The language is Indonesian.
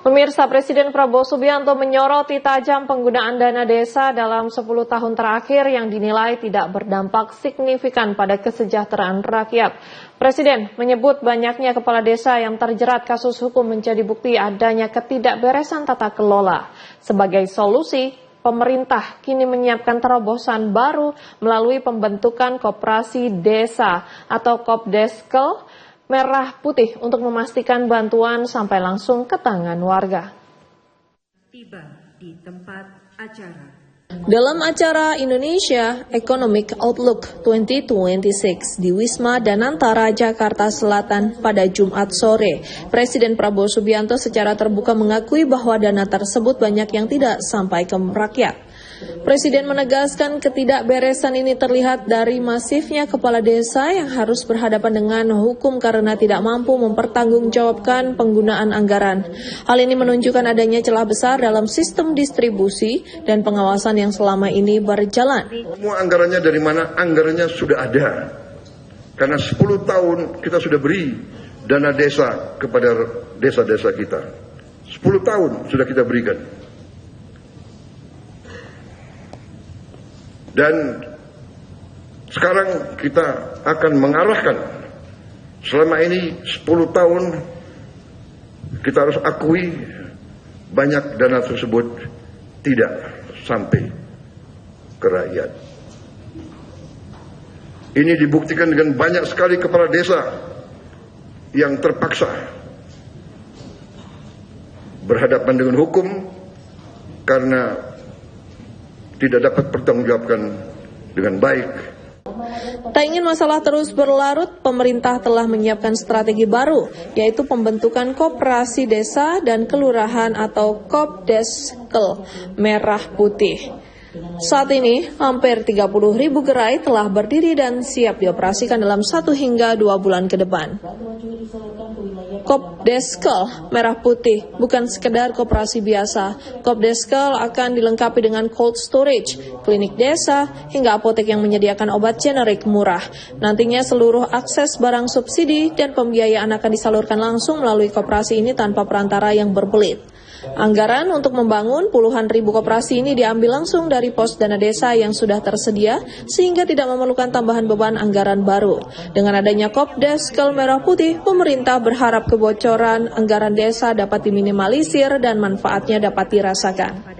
Pemirsa, Presiden Prabowo Subianto menyoroti tajam penggunaan dana desa dalam 10 tahun terakhir yang dinilai tidak berdampak signifikan pada kesejahteraan rakyat. Presiden menyebut banyaknya kepala desa yang terjerat kasus hukum menjadi bukti adanya ketidakberesan tata kelola. Sebagai solusi, pemerintah kini menyiapkan terobosan baru melalui pembentukan koperasi desa atau Kopdeskel merah putih untuk memastikan bantuan sampai langsung ke tangan warga. Tiba di tempat acara. Dalam acara Indonesia Economic Outlook 2026 di Wisma Danantara, Jakarta Selatan pada Jumat sore, Presiden Prabowo Subianto secara terbuka mengakui bahwa dana tersebut banyak yang tidak sampai ke rakyat. Presiden menegaskan ketidakberesan ini terlihat dari masifnya kepala desa yang harus berhadapan dengan hukum karena tidak mampu mempertanggungjawabkan penggunaan anggaran. Hal ini menunjukkan adanya celah besar dalam sistem distribusi dan pengawasan yang selama ini berjalan. Semua anggarannya dari mana? Anggarannya sudah ada. Karena 10 tahun kita sudah beri dana desa kepada desa-desa kita. 10 tahun sudah kita berikan. Dan sekarang kita akan mengarahkan, selama ini 10 tahun kita harus akui banyak dana tersebut tidak sampai ke rakyat. Ini dibuktikan dengan banyak sekali kepala desa yang terpaksa berhadapan dengan hukum karena tidak dapat bertanggungjawabkan dengan baik. Tak ingin masalah terus berlarut, pemerintah telah menyiapkan strategi baru, yaitu pembentukan koperasi desa dan kelurahan atau Kopdeskel merah putih. Saat ini, hampir 30.000 gerai telah berdiri dan siap dioperasikan dalam 1 hingga 2 bulan ke depan. Kopdeskel merah putih bukan sekedar koperasi biasa. Kopdeskel akan dilengkapi dengan cold storage, klinik desa, hingga apotek yang menyediakan obat generik murah. Nantinya seluruh akses barang subsidi dan pembiayaan akan disalurkan langsung melalui koperasi ini tanpa perantara yang berbelit. Anggaran untuk membangun puluhan ribu koperasi ini diambil langsung dari pos dana desa yang sudah tersedia sehingga tidak memerlukan tambahan beban anggaran baru. Dengan adanya Kopdeskel merah putih, pemerintah berharap kebocoran anggaran desa dapat diminimalisir dan manfaatnya dapat dirasakan.